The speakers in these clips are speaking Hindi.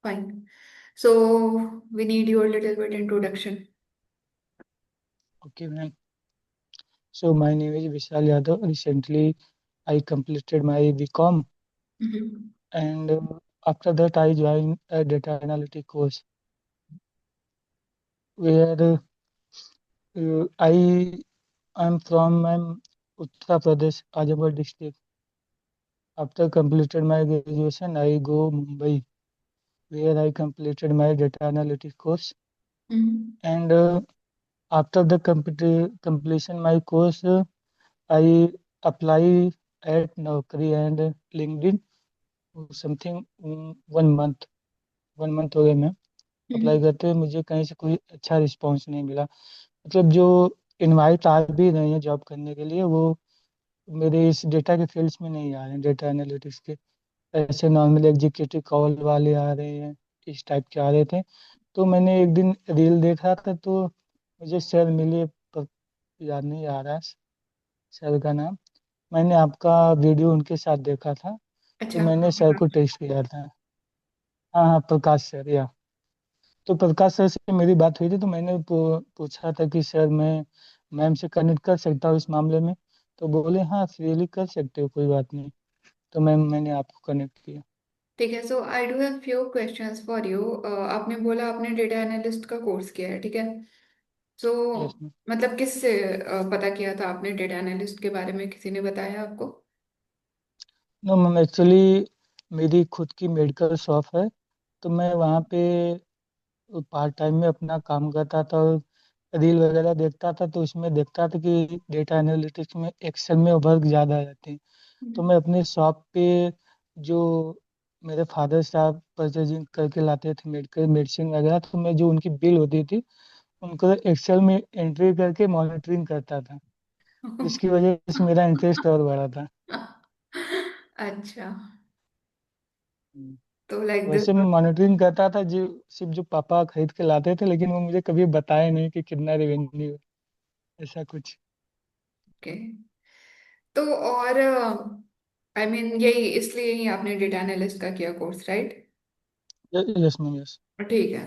Fine. So we need your little bit introduction. Okay, ma'am. So my name is Vishal Yadav. Recently, I completed my BCom, Mhm. and after that, I joined a data analytic course where I am from Uttar Pradesh, Azamgarh district. After completed my graduation, I go Mumbai, where I completed my data analytic course. Mhm. And after the completion my course, I apply at Naukri and LinkedIn something 1 month हो गया मैं अप्लाई Mhm. करते हुए मुझे कहीं से कोई अच्छा रिस्पांस नहीं मिला मतलब जो इनवाइट आ भी रहे हैं जॉब करने के लिए वो मेरे इस डेटा के फील्ड्स में नहीं आ रहे हैं डेटा एनालिटिक्स के ऐसे नॉर्मल एग्जीक्यूटिव कॉल वाले आ रहे हैं इस टाइप के आ रहे थे तो मैंने एक दिन रील देखा था तो मुझे सर मिले पर याद नहीं आ रहा है सर का नाम मैंने आपका वीडियो उनके साथ देखा था तो अच्छा। मैंने सर को टेस्ट किया था हाँ हाँ प्रकाश सर या तो प्रकाश सर से मेरी बात हुई थी तो मैंने पूछा था कि सर मैं मैम से कनेक्ट कर सकता हूँ इस मामले में तो बोले हाँ फ्रीली कर सकते हो कोई बात नहीं तो मैंने आपको कनेक्ट किया। ठीक है। So I do have few questions for you. आपने बोला आपने डेटा एनालिस्ट का कोर्स किया है, ठीक है? So yes ma'am. मतलब किससे पता किया था आपने डेटा एनालिस्ट के बारे में? किसी ने बताया आपको? नो मैम एक्चुअली मेरी खुद की मेडिकल शॉप है तो मैं वहाँ पे पार्ट टाइम में अपना काम करता था और रील वगैरह देखता था तो उसमें देखता था कि डेटा एनालिटिक्स में एक्सेल में वर्क ज़्यादा रहते हैं तो हम्म। मैं अपने शॉप पे जो मेरे फादर साहब परचेजिंग करके लाते थे मेडिकल मेडिसिन वगैरह तो मैं जो उनकी बिल होती थी उनको एक्सेल में एंट्री करके मॉनिटरिंग करता था जिसकी वजह से मेरा इंटरेस्ट और बढ़ा था। अच्छा। हम्म। तो लाइक दिस। वैसे मैं मॉनिटरिंग करता था जो सिर्फ जो पापा खरीद के लाते थे लेकिन वो मुझे कभी बताए नहीं कि कितना रेवेन्यू ऐसा कुछ। ओके। तो और आई मीन यही इसलिए ही आपने डेटा एनालिस्ट का किया course, right? Yes ma'am yes. ठीक है।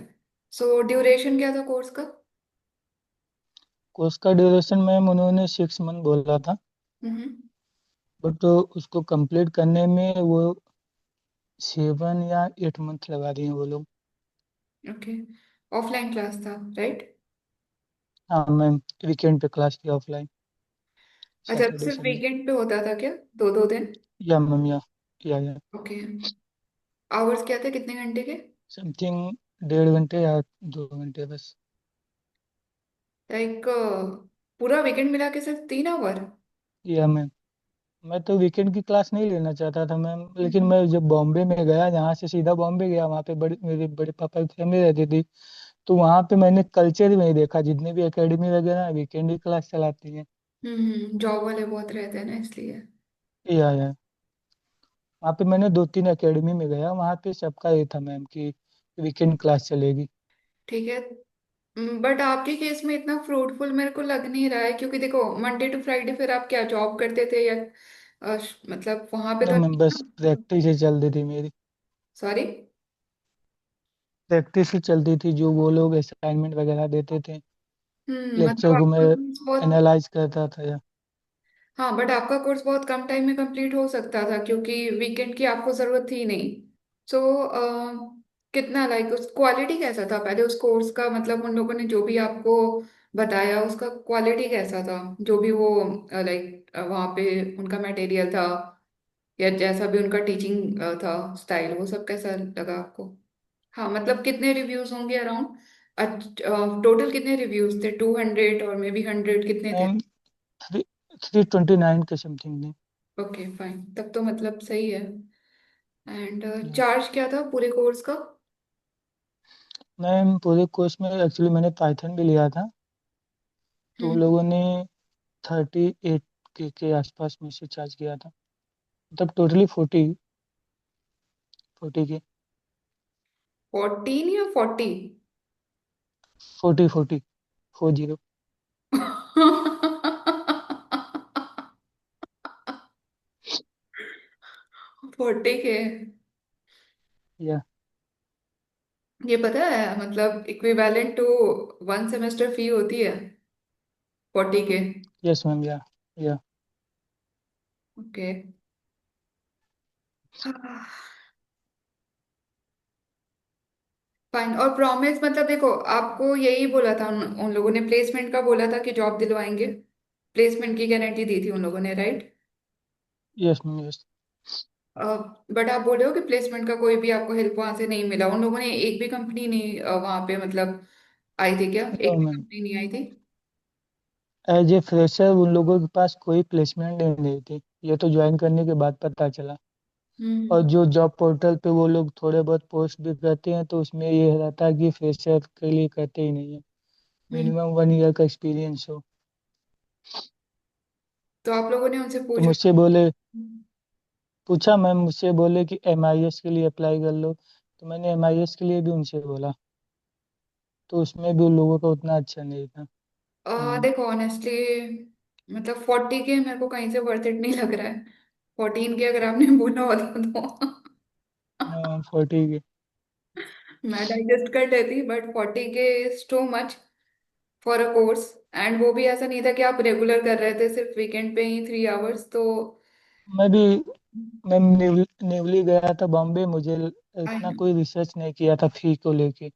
सो ड्यूरेशन क्या था कोर्स का? कोर्स का ड्यूरेशन मैम उन्होंने 6 मंथ बोला था हम्म। बट उसको कंप्लीट करने में वो 7 या 8 मंथ लगा दिए वो लोग। ओके। ऑफलाइन क्लास था, राइट? हाँ मैम वीकेंड पे क्लास की ऑफलाइन अच्छा, सैटरडे सिर्फ संडे। वीकेंड पे होता था क्या? दो दो दिन? या मैम या ओके। आवर्स क्या थे, कितने घंटे के? समथिंग 1.5 घंटे या 2 घंटे बस। लाइक पूरा वीकेंड मिला के सिर्फ 3 आवर? या मैम मैं तो वीकेंड की क्लास नहीं लेना चाहता था मैम लेकिन मैं जब बॉम्बे में गया यहाँ से सीधा बॉम्बे गया वहाँ पे मेरे बड़े पापा की फैमिली रहती थी तो वहाँ पे मैंने कल्चर ही नहीं देखा जितने भी एकेडमी वगैरह वीकेंड की क्लास चलाती हैं। जॉब वाले बहुत रहते हैं ना, इसलिए। या वहाँ पे मैंने 2-3 एकेडमी में गया वहाँ पे सबका ये था मैम कि वीकेंड क्लास चलेगी। ठीक है। बट आपके केस में इतना फ्रूटफुल मेरे को लग नहीं रहा है, क्योंकि देखो मंडे टू फ्राइडे फिर आप क्या जॉब करते थे या मतलब वहां पे नहीं तो मैम नहीं बस ना? प्रैक्टिस ही चलती थी मेरी। सॉरी। प्रैक्टिस ही चलती थी जो वो लोग असाइनमेंट वगैरह देते थे मतलब लेक्चर को मैं आपका कोर्स बहुत। एनालाइज करता था या। हाँ, बट आपका कोर्स बहुत कम टाइम में कंप्लीट हो सकता था, क्योंकि वीकेंड की आपको जरूरत थी नहीं। सो कितना लाइक उस क्वालिटी कैसा था पहले उस कोर्स का? मतलब उन लोगों ने जो भी आपको बताया उसका क्वालिटी कैसा था? जो भी वो लाइक वहाँ पे उनका मटेरियल था, या जैसा भी उनका टीचिंग था स्टाइल, वो सब कैसा लगा आपको? हाँ, मतलब कितने रिव्यूज होंगे अराउंड? टोटल कितने रिव्यूज थे? 200 और मे बी 100, कितने थे? मैम 329 के समथिंग थी। ओके फाइन, तब तो मतलब सही है। एंड या चार्ज क्या था पूरे कोर्स का? मैम पूरे कोर्स में एक्चुअली मैंने पाइथन भी लिया था तो उन हम्म। लोगों ने 38 के आसपास में से चार्ज किया था मतलब टोटली 40 के। 14 या 40? 40 40 के? या ये पता है मतलब इक्विवेलेंट टू 1 सेमेस्टर फी होती है 40 के। यस मैम, या ओके। फाइन। और प्रॉमिस मतलब देखो आपको यही बोला था उन लोगों ने, प्लेसमेंट का बोला था कि जॉब दिलवाएंगे, प्लेसमेंट की गारंटी दी थी उन लोगों ने, right? Yes ma'am, yes. But आप बोल रहे हो कि प्लेसमेंट का कोई भी आपको हेल्प वहां से नहीं मिला, उन लोगों ने एक भी कंपनी नहीं वहां पे मतलब आई थी क्या, नो एक भी मैम, कंपनी नहीं आई थी? एज ए फ्रेशर उन लोगों के पास कोई प्लेसमेंट नहीं थी। ये तो ज्वाइन करने के बाद पता चला। और हम्म। जो जॉब पोर्टल पे वो लोग थोड़े बहुत पोस्ट भी करते हैं तो उसमें ये रहता है कि फ्रेशर के लिए करते ही नहीं है, हम्म। मिनिमम 1 ईयर का एक्सपीरियंस हो। तो आप लोगों ने उनसे तो पूछा? मुझसे बोले, पूछा मैम, मुझसे बोले कि एमआईएस के लिए अप्लाई कर लो। तो मैंने एमआईएस के लिए भी उनसे बोला, तो उसमें भी उन लोगों का उतना अच्छा नहीं था। देखो ऑनेस्टली मतलब 40 के मेरे को कहीं से वर्थ इट नहीं लग रहा है। 14 के अगर आपने बोला होता तो फोर्टी के। मैं डाइजेस्ट कर लेती, बट 40 के is too much for a course. And वो भी ऐसा नहीं था कि आप रेगुलर कर रहे थे, सिर्फ वीकेंड पे ही 3 आवर्स तो। मैं भी मैम न्यूली गया था बॉम्बे, मुझे आई इतना नो। कोई रिसर्च नहीं किया था फी को लेके।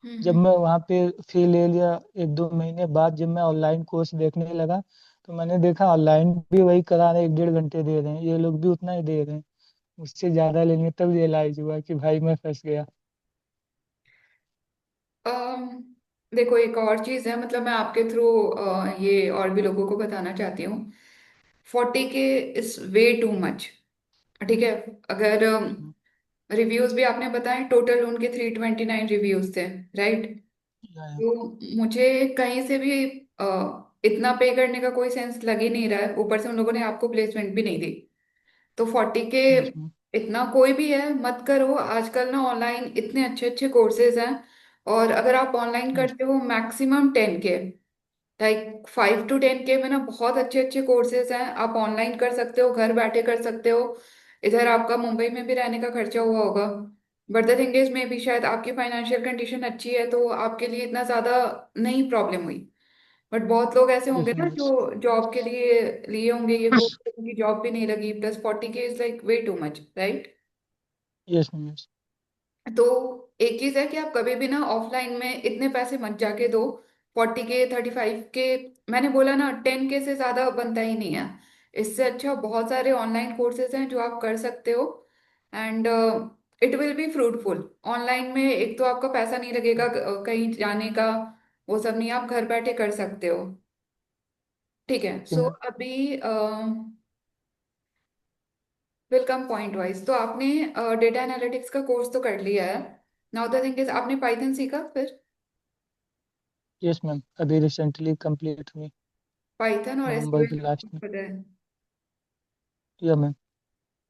जब हम्म। मैं वहाँ पे फी ले लिया, 1-2 महीने बाद जब मैं ऑनलाइन कोर्स देखने लगा, तो मैंने देखा ऑनलाइन भी वही करा रहे हैं, 1-1.5 घंटे दे रहे हैं, ये लोग भी उतना ही दे रहे हैं, मुझसे ज़्यादा लेंगे। तब रियलाइज हुआ कि भाई मैं फंस गया। अम, देखो एक और चीज है, मतलब मैं आपके थ्रू ये और भी लोगों को बताना चाहती हूँ। 40 के इज वे टू मच। ठीक है। अगर रिव्यूज भी आपने बताए, टोटल उनके 329 रिव्यूज थे, राइट? या तो मुझे कहीं से भी इतना पे करने का कोई सेंस लग ही नहीं रहा है, ऊपर से उन लोगों ने आपको प्लेसमेंट भी नहीं दी। तो 40 के यस मैम, इतना कोई भी है मत करो, आजकल ना ऑनलाइन इतने अच्छे अच्छे कोर्सेज हैं। और अगर आप ऑनलाइन यस करते हो मैक्सिमम 10 के, लाइक 5 to 10 के में ना बहुत अच्छे अच्छे कोर्सेज हैं, आप ऑनलाइन कर सकते हो, घर बैठे कर सकते हो। इधर आपका मुंबई में भी रहने का खर्चा हुआ होगा। बट द थिंग इज में भी शायद आपकी फाइनेंशियल कंडीशन अच्छी है तो आपके लिए इतना ज्यादा नहीं प्रॉब्लम हुई। बट बहुत लोग ऐसे यस होंगे ना मैम, यस। जो जॉब के लिए लिए होंगे ये कोर्स, उनकी जॉब भी नहीं लगी, प्लस 40 के is like way too much, right? Yes ma'am, yes. तो एक चीज है कि आप कभी भी ना ऑफलाइन में इतने पैसे मत जाके दो। 40 के, 35 के, मैंने बोला ना 10 के से ज्यादा बनता ही नहीं है। इससे अच्छा बहुत सारे ऑनलाइन कोर्सेज हैं जो आप कर सकते हो। And it will be fruitful. Online में एक तो आपका पैसा नहीं लगेगा कहीं जाने का, वो सब नहीं, आप घर बैठे कर सकते हो। ठीक है। जी सो मैम। अभी वेलकम पॉइंट वाइज तो आपने डेटा एनालिटिक्स का कोर्स तो कर लिया है। नाउ द थिंग इज आपने पाइथन सीखा फिर? यस मैम, अभी रिसेंटली कंप्लीट हुई, पाइथन और नवंबर एसक्यूएल के आपको लास्ट में। पता है? या मैम।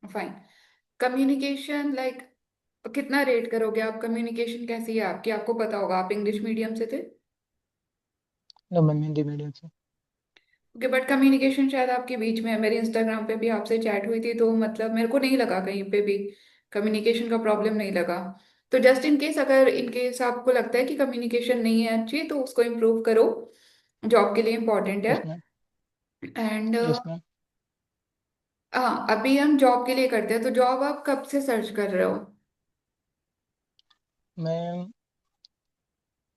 फाइन। कम्युनिकेशन लाइक कितना रेट करोगे आप? कम्युनिकेशन कैसी है आपकी, आपको पता होगा, आप इंग्लिश मीडियम से थे। नो मैम, हिंदी मीडियम से। ओके, बट कम्युनिकेशन शायद आपके बीच में है, मेरे इंस्टाग्राम पे भी आपसे चैट हुई थी तो मतलब मेरे को नहीं लगा कहीं पे भी कम्युनिकेशन का प्रॉब्लम नहीं लगा। तो जस्ट इन केस, अगर इन केस आपको लगता है कि कम्युनिकेशन नहीं है अच्छी तो उसको इम्प्रूव करो, जॉब के लिए इम्पोर्टेंट है। Yes ma'am. And yes ma'am. हाँ, अभी हम जॉब के लिए करते हैं तो जॉब आप कब से सर्च कर रहे हो? मैम,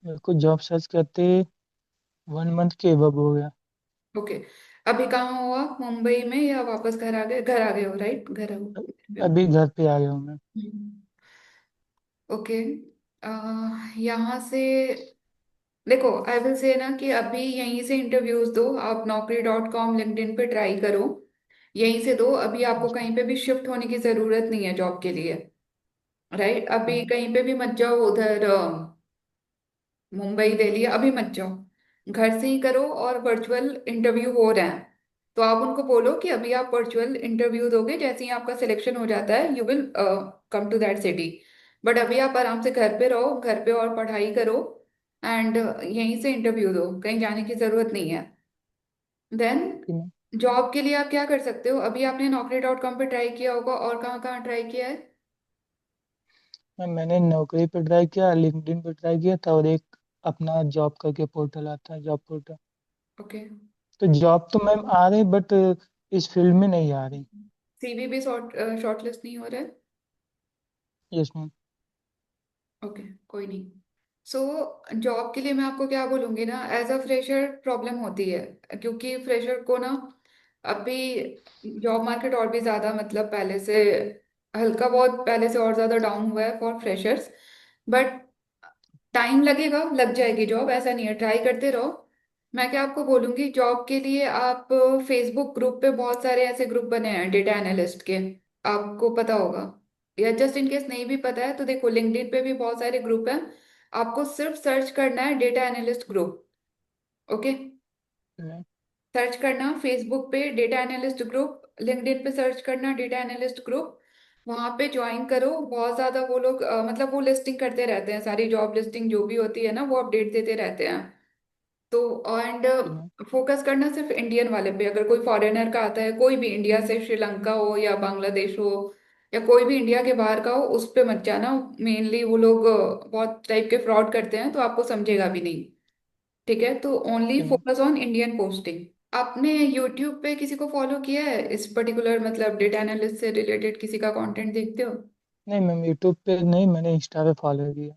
मेरे को जॉब सर्च करते 1 मंथ के एबव हो गया। ओके। अभी कहाँ हो आप, मुंबई में या वापस घर आ गए? घर आ गए हो, राइट? घर हो? अभी घर पे आ गया हूँ मैं। ओके। यहाँ से देखो, आई विल से ना कि अभी यहीं से इंटरव्यूज दो आप, naukri.com, लिंक्डइन पे ट्राई करो, यहीं से दो। अभी आपको यस मैम। कहीं पे भी शिफ्ट होने की जरूरत नहीं है जॉब के लिए, राइट? अभी मैम, कहीं पे भी मत जाओ उधर, मुंबई दिल्ली अभी मत जाओ, घर से ही करो। और वर्चुअल इंटरव्यू हो रहे हैं तो आप उनको बोलो कि अभी आप वर्चुअल इंटरव्यू दोगे, जैसे ही आपका सिलेक्शन हो जाता है you will come to that city. But अभी आप आराम से घर पे रहो, घर पे और पढ़ाई करो। एंड यहीं से इंटरव्यू दो, कहीं जाने की जरूरत नहीं है। Then okay ma'am. जॉब के लिए आप क्या कर सकते हो, अभी आपने naukri.com पे ट्राई किया होगा, और कहाँ कहाँ ट्राई किया है? मैंने नौकरी पे ट्राई किया, लिंक्डइन पे ट्राई किया था, और एक अपना जॉब करके पोर्टल आता है, जॉब पोर्टल। ओके। तो जॉब तो मैम आ रही, बट इस फील्ड में नहीं आ रही। सीवी भी शॉर्टलिस्ट नहीं हो रहा है? Yes ma'am. ओके, कोई नहीं। सो जॉब के लिए मैं आपको क्या बोलूँगी ना, एज अ फ्रेशर प्रॉब्लम होती है, क्योंकि फ्रेशर को ना अभी जॉब मार्केट और भी ज़्यादा मतलब पहले से, हल्का बहुत पहले से और ज़्यादा डाउन हुआ है फॉर फ्रेशर्स। बट टाइम लगेगा, लग जाएगी जॉब, ऐसा नहीं है, ट्राई करते रहो। मैं क्या आपको बोलूँगी, जॉब के लिए आप फेसबुक ग्रुप पे बहुत सारे ऐसे ग्रुप बने हैं डेटा एनालिस्ट के, आपको पता होगा, या जस्ट इन केस नहीं भी पता है तो देखो लिंक्डइन पे भी बहुत सारे ग्रुप हैं। आपको सिर्फ सर्च करना है data analyst group. Okay, search करना फेसबुक पे डेटा एनालिस्ट ग्रुप, लिंक्डइन पे सर्च करना डेटा एनालिस्ट ग्रुप, वहां पे ज्वाइन करो। बहुत ज्यादा वो लोग मतलब वो लिस्टिंग करते रहते हैं, सारी जॉब लिस्टिंग जो भी होती है ना वो अपडेट देते रहते हैं। तो एंड मैम। फोकस करना सिर्फ इंडियन वाले पे, अगर कोई फॉरेनर का आता है, कोई भी इंडिया से, श्रीलंका हो या बांग्लादेश हो या कोई भी इंडिया के बाहर का हो, उस पे मत जाना। मेनली वो लोग बहुत टाइप के फ्रॉड करते हैं, तो आपको समझेगा भी नहीं। ठीक है, तो only okay ma'am. Focus on Indian posting. आपने यूट्यूब पे किसी को फॉलो किया है इस पर्टिकुलर मतलब डेटा एनालिस्ट से रिलेटेड, किसी का कंटेंट देखते हो? नहीं मैम, यूट्यूब पे नहीं, मैंने इंस्टा पे फॉलो किया।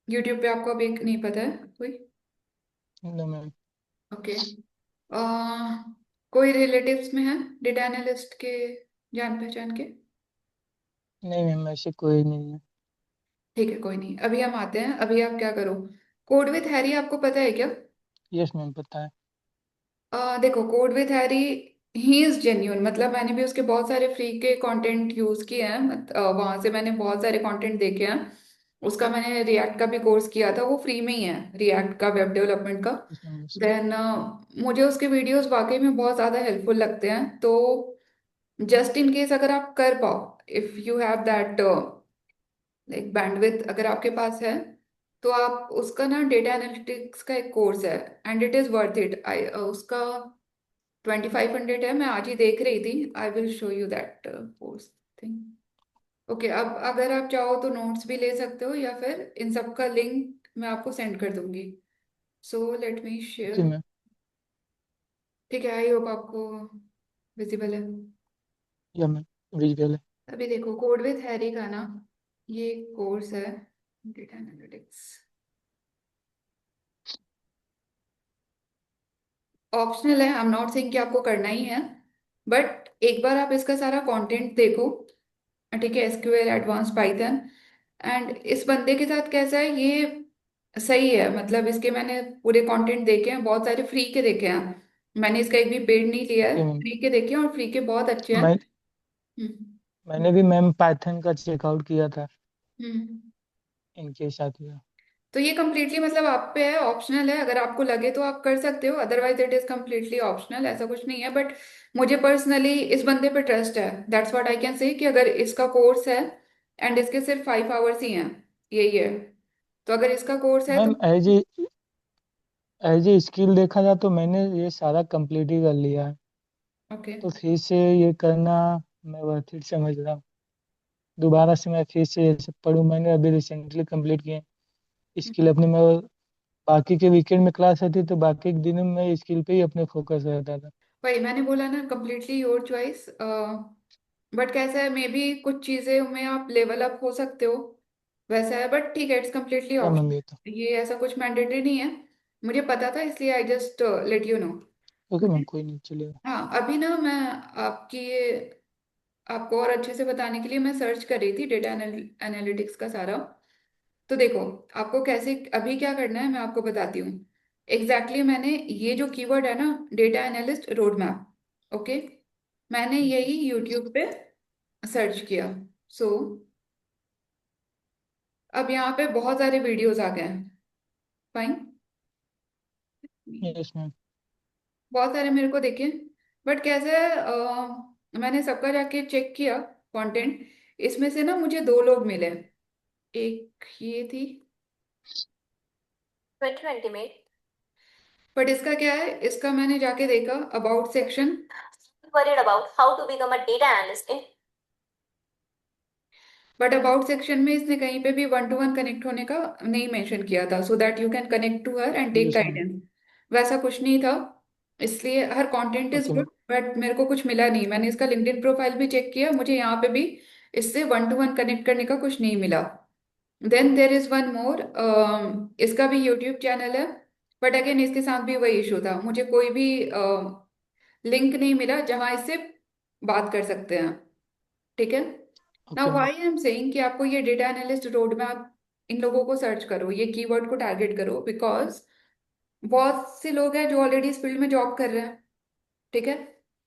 यूट्यूब पे आपको अभी नहीं पता है कोई? No ma'am. ओके। आ, कोई रिलेटिव्स में है डेटा एनालिस्ट के, जान पहचान के? नहीं मैम, ऐसे कोई नहीं है। ठीक है, कोई नहीं, अभी हम आते हैं। अभी आप क्या करो, कोड विथ हैरी आपको पता है क्या? यस मैम, पता है। देखो code with Harry, he is genuine, मतलब मैंने भी उसके बहुत सारे फ्री के कंटेंट यूज किए हैं, वहां से मैंने बहुत सारे कंटेंट देखे हैं। उसका मैंने रिएक्ट का भी कोर्स किया था, वो फ्री में ही है, रिएक्ट का, वेब डेवलपमेंट का। Yes ma'am, yes ma'am. Then मुझे उसके वीडियोस वाकई में बहुत ज़्यादा हेल्पफुल लगते हैं। तो जस्ट इन केस अगर आप कर पाओ, if you have that like bandwidth अगर आपके पास है, तो आप उसका ना डेटा एनालिटिक्स का एक कोर्स है, and it is worth it. I उसका 2500 है, मैं आज ही देख रही थी। I will show you that course thing. Okay, अब अगर आप चाहो तो नोट्स भी ले सकते हो, या फिर इन सब का लिंक मैं आपको सेंड कर दूंगी। So let me okay share. Ma'am. ठीक है, आई होप आपको विजिबल है। या मैम, विजुअल है। अभी देखो कोड विथ हैरी का ना, ये कोर्स है, डेटा एनालिटिक्स, ऑप्शनल है, आई एम नॉट सेइंग कि आपको करना ही है, बट एक बार आप इसका सारा कंटेंट देखो। ठीक है, एसक्यूएल, एडवांस पाइथन, एंड इस बंदे के साथ कैसा है ये, सही है, मतलब इसके मैंने पूरे कंटेंट देखे हैं, बहुत सारे फ्री के देखे हैं, मैंने इसका एक भी पेड नहीं लिया है, ओके मैम। फ्री के देखे हैं और फ्री के बहुत अच्छे हैं। मैं हम्म। मैंने भी मैम पाइथन का चेकआउट किया था, हम्म। इनके साथ हुआ। तो ये कम्प्लीटली मतलब आप पे है, ऑप्शनल है, अगर आपको लगे तो आप कर सकते हो, otherwise it is completely optional, ऐसा कुछ नहीं है। बट मुझे पर्सनली इस बंदे पे ट्रस्ट है, that's what I can say, कि अगर इसका कोर्स है, एंड इसके सिर्फ 5 आवर्स ही हैं, यही है, तो अगर इसका कोर्स है तो। मैम, एज ए स्किल देखा जाए तो मैंने ये सारा कंप्लीट ही कर लिया है। ओके। तो फिर से ये करना मैं वर्थ इट समझ रहा हूँ। दोबारा से मैं फिर से ये सब पढूं, मैंने अभी रिसेंटली कंप्लीट किए स्किल अपने में। बाकी के वीकेंड में क्लास रहती तो बाकी के दिनों में स्किल पे ही अपने फोकस रहता था। वही मैंने बोला ना, कम्प्लीटली योर चॉइस। बट कैसा है, मे बी कुछ चीजें में आप लेवल अप हो सकते हो, वैसा है, बट ठीक है, इट्स कम्प्लीटली क्या मैम, ये तो। ऑप्शन, ये ऐसा कुछ मैंडेटरी नहीं है। मुझे पता था इसलिए I just let you know. Okay ma'am, कोई नहीं, चलेगा। हाँ, अभी ना मैं आपकी ये, आपको और अच्छे से बताने के लिए मैं सर्च कर रही थी डेटा एनालिटिक्स का सारा। तो देखो, आपको कैसे अभी क्या करना है मैं आपको बताती हूँ। एग्जैक्टली मैंने ये जो कीवर्ड है ना, data analyst road map, okay, मैंने यही यूट्यूब पे सर्च किया। सो अब यहाँ पे बहुत सारे वीडियोस आ गए हैं, फाइन, यस मैम। बहुत सारे मेरे को देखे। बट कैसे है, मैंने सबका जाके चेक किया कंटेंट, इसमें से ना मुझे दो लोग मिले। एक ये थी 2020 में, बट इसका क्या है, इसका मैंने जाके देखा about section, worried about how to become a data analyst in but about section में इसने कहीं पे भी वन टू वन कनेक्ट होने का नहीं मेंशन किया था, so that you can connect to her and take yes ma'am. Guidance. वैसा कुछ नहीं था। इसलिए her content is okay ma'am. Good, but मेरे को कुछ मिला नहीं। मैंने इसका लिंक्डइन प्रोफाइल भी चेक किया, मुझे यहाँ पे भी इससे वन टू वन कनेक्ट करने का कुछ नहीं मिला। Then there is one more, इसका भी यूट्यूब चैनल है, बट अगेन इसके साथ भी वही इशू था, मुझे कोई भी लिंक नहीं मिला जहां इससे बात कर सकते हैं। ठीक है। Now okay ma'am. Why I am saying कि आपको ये डेटा एनालिस्ट रोड मैप, इन लोगों को सर्च करो, ये कीवर्ड को टारगेट करो, बिकॉज बहुत से लोग हैं जो ऑलरेडी इस फील्ड में जॉब कर रहे हैं। ठीक है।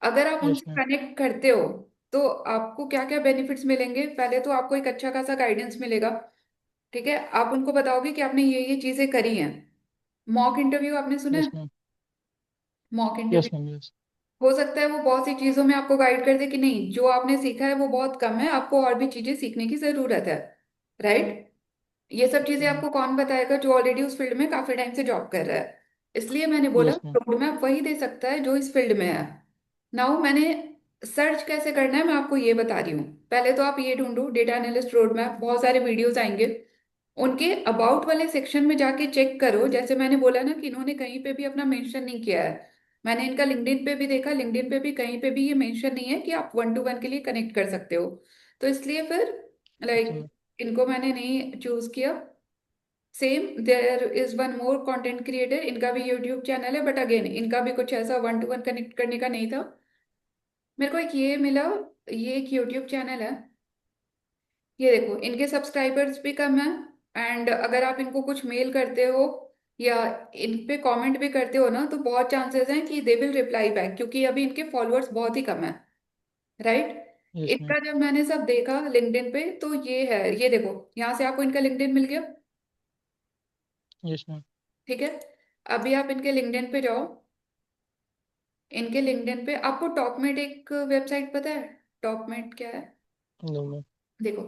अगर आप यस उनसे मैम। कनेक्ट करते हो तो आपको क्या क्या बेनिफिट्स मिलेंगे, पहले तो आपको एक अच्छा खासा गाइडेंस मिलेगा। ठीक है। आप उनको बताओगे कि आपने ये चीजें करी हैं। मॉक इंटरव्यू आपने सुना यस है? Ma'am. Mock yes interview ma'am. Yes. हो सकता है वो बहुत सी चीजों में आपको गाइड कर दे कि नहीं, जो आपने सीखा है वो बहुत कम है, आपको और भी चीजें सीखने की जरूरत है। राइट। ये सब ओके चीजें मैम। आपको कौन बताएगा जो ऑलरेडी उस फील्ड में काफी टाइम से जॉब कर रहा है। इसलिए मैंने बोला यस मैम। रोड मैप वही दे सकता है जो इस फील्ड में है। नाउ मैंने सर्च कैसे करना है मैं आपको ये बता रही हूँ। पहले तो आप ये ढूंढो डेटा एनालिस्ट रोड मैप, बहुत सारे वीडियोस आएंगे। उनके अबाउट वाले सेक्शन में जाके चेक करो, जैसे मैंने बोला ना कि इन्होंने कहीं पे भी अपना मेंशन नहीं किया है। मैंने इनका लिंक्डइन पे भी देखा, लिंक्डइन पे भी कहीं पे भी ये मेंशन नहीं है कि आप वन टू वन के लिए कनेक्ट कर सकते हो। तो इसलिए फिर ओके लाइक मैम। इनको मैंने नहीं चूज किया। Same there is one more content creator, इनका भी यूट्यूब चैनल है, बट अगेन इनका भी कुछ ऐसा वन टू वन कनेक्ट करने का नहीं था। मेरे को एक ये मिला, ये एक यूट्यूब चैनल है। ये देखो इनके सब्सक्राइबर्स भी कम है, एंड अगर आप इनको कुछ मेल करते हो या इन पे कमेंट भी करते हो ना, तो बहुत चांसेस हैं कि दे विल रिप्लाई बैक, क्योंकि अभी इनके फॉलोअर्स बहुत ही कम है। राइट। Yes ma'am. इनका जब मैंने सब देखा लिंक्डइन पे तो ये है, ये देखो यहाँ से आपको इनका लिंक्डइन मिल गया। Yes ma'am. ठीक है। अभी आप इनके लिंक्डइन पे जाओ। इनके लिंक्डइन पे आपको टॉपमेट एक वेबसाइट पता है? टॉपमेट क्या है? No ma'am. देखो,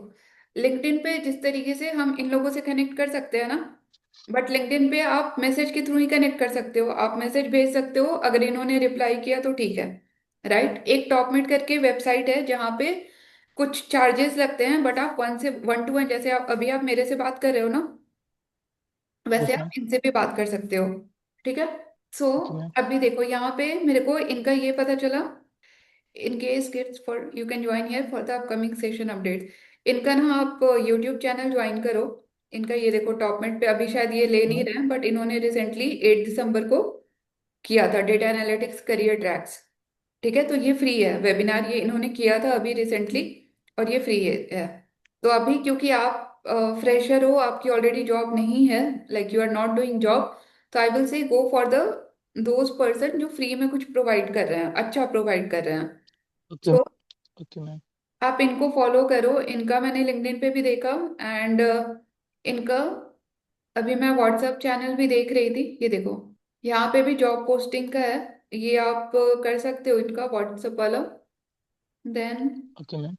लिंक्डइन पे जिस तरीके से हम इन लोगों से कनेक्ट कर सकते हैं ना, बट लिंक्डइन पे आप मैसेज के थ्रू ही कनेक्ट कर सकते हो, आप मैसेज भेज सकते हो, अगर इन्होंने रिप्लाई किया तो ठीक है। राइट। एक टॉपमेट करके वेबसाइट है जहाँ पे कुछ चार्जेस लगते हैं, बट आप वन से वन टू वन, जैसे आप अभी आप मेरे से बात कर रहे हो ना, वैसे यस आप मैम। इनसे भी बात कर सकते हो। ठीक है। So okay ma'am. अभी देखो यहाँ पे मेरे को इनका ये पता चला, in case Gits for you can join here for the upcoming session update. इनका ना आप यूट्यूब चैनल ज्वाइन करो। इनका ये देखो टॉपमेट पे अभी शायद ये ले ओके नहीं मैम। रहे हैं, बट इन्होंने रिसेंटली 8 दिसंबर को किया था डेटा एनालिटिक्स करियर ट्रैक्स। ठीक है। तो ये फ्री है वेबिनार, ये इन्होंने किया था अभी रिसेंटली, और ये फ्री है। तो अभी क्योंकि आप फ्रेशर हो, आपकी ऑलरेडी जॉब नहीं है, like you are not doing job, तो I will say go for the those person जो फ्री में कुछ प्रोवाइड कर रहे हैं, अच्छा प्रोवाइड कर रहे हैं। ओके। So okay ma'am. आप इनको फॉलो करो, इनका मैंने लिंक्डइन पे भी देखा, एंड इनका अभी मैं व्हाट्सएप चैनल भी देख रही थी, ये देखो यहाँ पे भी जॉब पोस्टिंग का है। ये आप कर सकते हो इनका व्हाट्सएप वाला। Then okay ma'am.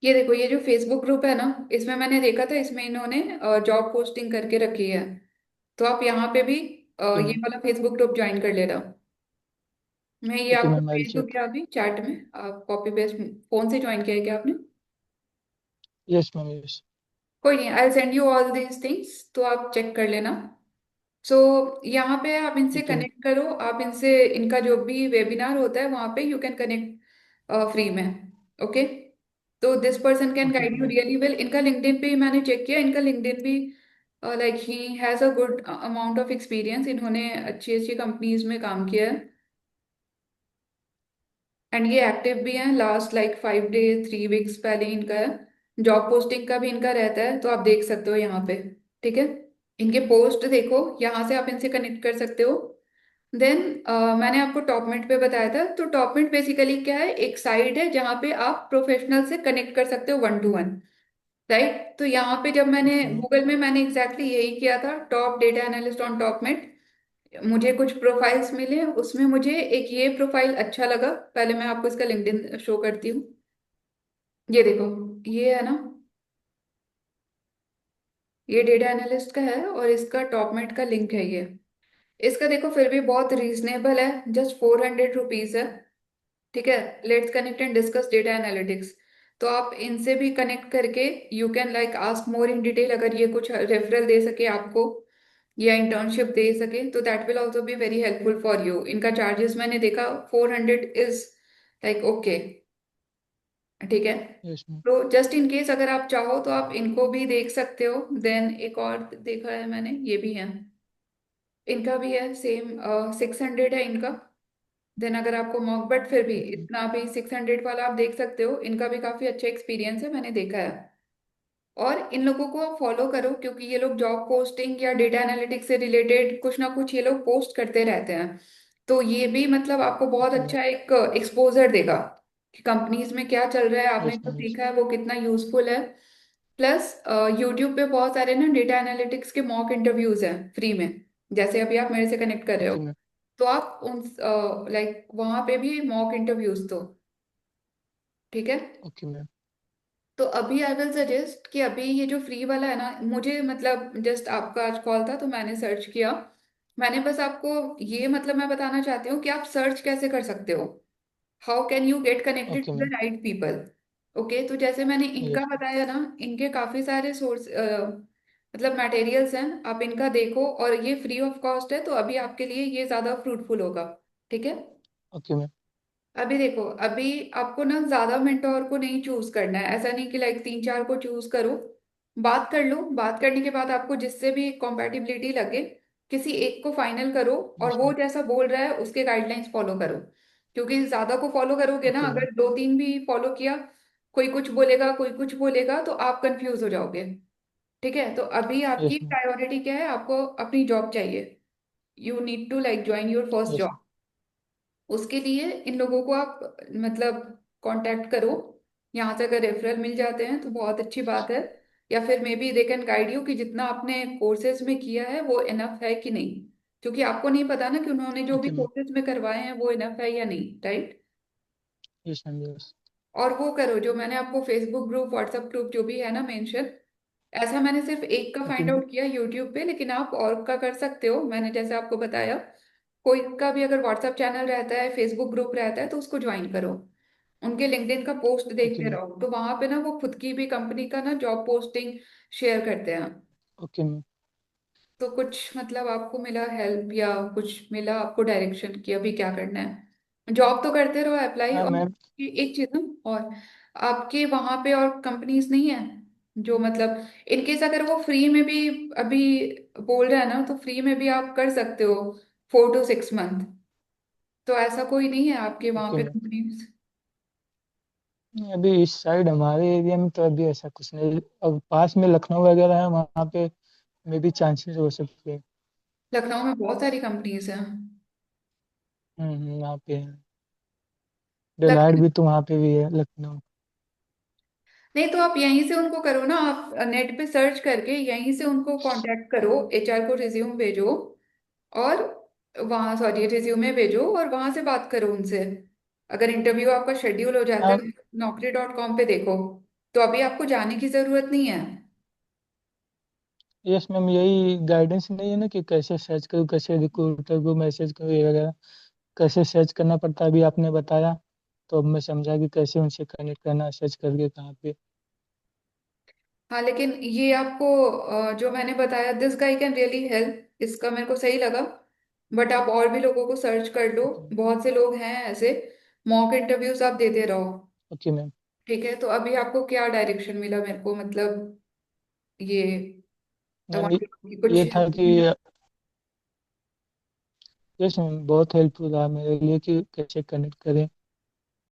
ये देखो ये जो फेसबुक ग्रुप है ना, इसमें मैंने देखा था, इसमें इन्होंने जॉब पोस्टिंग करके रखी है। तो आप यहाँ पे भी ओके ये मैम। वाला फेसबुक ग्रुप ज्वाइन कर लेना। मैं ये ओके आपको मैम, आई विल भेज चेक। दूंगी अभी चैट में, आप कॉपी पेस्ट। फोन से ज्वाइन किया है क्या आपने? Yes ma'am. यस। कोई नहीं, I send you all these things, तो आप चेक कर लेना। सो यहाँ पे आप इनसे ओके मैम। कनेक्ट करो, आप इनसे इनका जो भी वेबिनार होता है वहाँ पे यू कैन कनेक्ट फ्री में। ओके। तो this person can okay guide you ma'am. Really well. इनका लिंक्डइन पे मैंने चेक किया, इनका लिंक्डइन भी like he has a good amount of experience, इन्होंने अच्छी अच्छी कंपनीज में काम किया है, एंड ये एक्टिव भी हैं। लास्ट लाइक 5 डेज 3 वीक्स पहले इनका है। जॉब पोस्टिंग का भी इनका रहता है, तो आप देख सकते हो यहाँ पे। ठीक है। इनके पोस्ट देखो, यहाँ से आप इनसे कनेक्ट कर सकते हो। देन मैंने आपको टॉपमिंट पे बताया था, तो टॉपमिंट बेसिकली क्या है, एक साइट है जहाँ पे आप प्रोफेशनल से कनेक्ट कर सकते हो वन टू वन। राइट। तो यहाँ पे जब मैंने ओके मैम। गूगल में मैंने एग्जैक्टली यही किया था, टॉप डेटा एनालिस्ट ऑन टॉपमिंट, मुझे कुछ प्रोफाइल्स मिले, उसमें मुझे एक ये प्रोफाइल अच्छा लगा। पहले मैं आपको इसका लिंक्डइन शो करती हूँ। ये देखो, ये है ना, ये डेटा एनालिस्ट का है और इसका टॉपमेट का लिंक है ये। इसका देखो फिर भी बहुत रीजनेबल है, जस्ट 400 रुपीज है। ठीक है। Let's connect and discuss data analytics. तो आप इनसे भी कनेक्ट करके you can like ask more in detail, अगर ये कुछ रेफरल दे सके आपको या इंटर्नशिप दे सके तो that will also be very helpful for you. इनका चार्जेस मैंने देखा 400 इज लाइक ओके, ठीक है। Yes ma'am. तो जस्ट इन केस अगर आप चाहो तो आप इनको भी देख सकते हो। देन एक और देखा है मैंने, ये भी है, इनका भी है सेम, 600 है इनका। देन अगर आपको मॉक, बट फिर भी ओके। इतना भी 600 वाला आप देख सकते हो, इनका भी काफी अच्छा एक्सपीरियंस है, मैंने देखा है। और इन लोगों को आप फॉलो करो क्योंकि ये लोग जॉब पोस्टिंग या डेटा एनालिटिक्स से रिलेटेड कुछ ना कुछ ये लोग पोस्ट करते रहते हैं। तो ये भी मतलब आपको बहुत ओके मैम। अच्छा एक एक्सपोजर देगा कि कंपनीज में क्या चल रहा है, आपने यस जो मैम। यस। सीखा है वो कितना यूजफुल है। प्लस यूट्यूब पे बहुत सारे ना डेटा एनालिटिक्स के मॉक इंटरव्यूज हैं फ्री में, जैसे अभी आप मेरे से कनेक्ट कर रहे हो। Okay ma'am. तो आप उन लाइक वहां पे भी मॉक इंटरव्यूज दो, ठीक है। Okay ma'am. तो अभी आई विल सजेस्ट कि अभी ये जो फ्री वाला है ना, मुझे मतलब जस्ट आपका आज कॉल था तो मैंने सर्च किया। मैंने बस आपको ये मतलब मैं बताना चाहती हूँ कि आप सर्च कैसे कर सकते हो, how can you get connected okay to the ma'am. Right people. Okay, तो जैसे मैंने इनका यस। बताया ना, इनके काफी सारे सोर्स मतलब मटेरियल्स हैं, आप इनका देखो, और ये फ्री ऑफ कॉस्ट है तो अभी आपके लिए ये ज्यादा फ्रूटफुल होगा, ठीक है। Okay ma'am. अभी देखो, अभी आपको ना ज्यादा मेंटोर को नहीं चूज करना है, ऐसा नहीं कि लाइक तीन चार को चूज करो। बात कर लो, बात करने के बाद आपको जिससे भी कॉम्पैटिबिलिटी लगे किसी एक को फाइनल करो, और यस वो मैम। जैसा बोल रहा है उसके गाइडलाइंस फॉलो करो। क्योंकि ज्यादा को फॉलो करोगे ना, ओके मैम। अगर दो तीन भी फॉलो किया, कोई कुछ बोलेगा कोई कुछ बोलेगा तो आप कंफ्यूज हो जाओगे, ठीक है। तो अभी आपकी यस मैम। प्रायोरिटी क्या है, आपको अपनी जॉब चाहिए, you need to like join your first yes job. उसके लिए इन लोगों को आप मतलब कांटेक्ट करो, यहाँ से अगर रेफरल मिल जाते हैं तो बहुत अच्छी बात है। या फिर may be they can guide you कि जितना आपने कोर्सेज में किया है वो इनफ है कि नहीं, क्योंकि आपको नहीं पता ना कि उन्होंने जो भी ओके मैम। कोर्सेज में करवाए हैं वो इनफ है या नहीं, राइट। Yes ma'am. यस। और वो करो जो मैंने आपको फेसबुक ग्रुप व्हाट्सएप ग्रुप जो भी है ना मेंशन, ऐसा मैंने सिर्फ एक का ओके फाइंड मैम। आउट किया यूट्यूब पे, लेकिन आप और का कर सकते हो, मैंने जैसे आपको बताया। कोई का भी अगर व्हाट्सएप चैनल रहता है, फेसबुक ग्रुप रहता है तो उसको ज्वाइन करो, उनके लिंक्डइन का पोस्ट ओके देखते मैम। रहो, तो वहां पे ना वो खुद की भी कंपनी का ना जॉब पोस्टिंग शेयर करते हैं। Okay ma'am. तो कुछ मतलब आपको मिला हेल्प या कुछ मिला आपको डायरेक्शन कि अभी क्या करना है, जॉब तो करते रहो अप्लाई। हाँ और मैम। एक चीज ना, और आपके वहां पे और कंपनीज नहीं है जो मतलब इनकेस अगर वो फ्री में भी अभी बोल रहा है ना, तो फ्री में भी आप कर सकते हो 4 to 6 मंथ। तो ऐसा कोई नहीं है आपके वहां ओके पे मैम। कंपनीज। अभी इस साइड हमारे एरिया में तो अभी ऐसा कुछ नहीं। अब पास में लखनऊ वगैरह है, वहाँ पे मे भी चांसेस हो सकते हैं। लखनऊ में बहुत सारी कंपनीज हैं। वहाँ पे है। डेलाइट लखनऊ, भी तो वहाँ पे भी है लखनऊ। नहीं तो आप यहीं से उनको करो ना, आप नेट पे सर्च करके यहीं से उनको कांटेक्ट करो, एचआर को रिज्यूम भेजो, और वहाँ सॉरी रिज्यूमे भेजो और वहां से बात करो उनसे। अगर इंटरव्यू आपका शेड्यूल हो जाता हाँ। है, Naukri.com पे देखो, तो अभी आपको जाने की जरूरत नहीं है। यस मैम, यही गाइडेंस नहीं है ना कि कैसे सर्च करूँ, कैसे रिक्रूटर को मैसेज करूँ, ये वगैरह कैसे सर्च करना पड़ता है, अभी आपने बताया तो अब मैं समझा कि कैसे उनसे कनेक्ट करना है, सर्च करके कहाँ पे। हाँ लेकिन ये आपको जो मैंने बताया, this guy can really help, इसका मेरे को सही लगा। बट आप और भी लोगों को सर्च कर लो, ओके। बहुत से लोग हैं ऐसे, मॉक इंटरव्यूज आप देते रहो, ओके मैम। ठीक है। तो अभी आपको क्या डायरेक्शन मिला मेरे को मतलब ये I ma'am want to know कि कुछ ये था help कि मिला। यस मैम बहुत हेल्पफुल रहा मेरे लिए कि कैसे कनेक्ट करें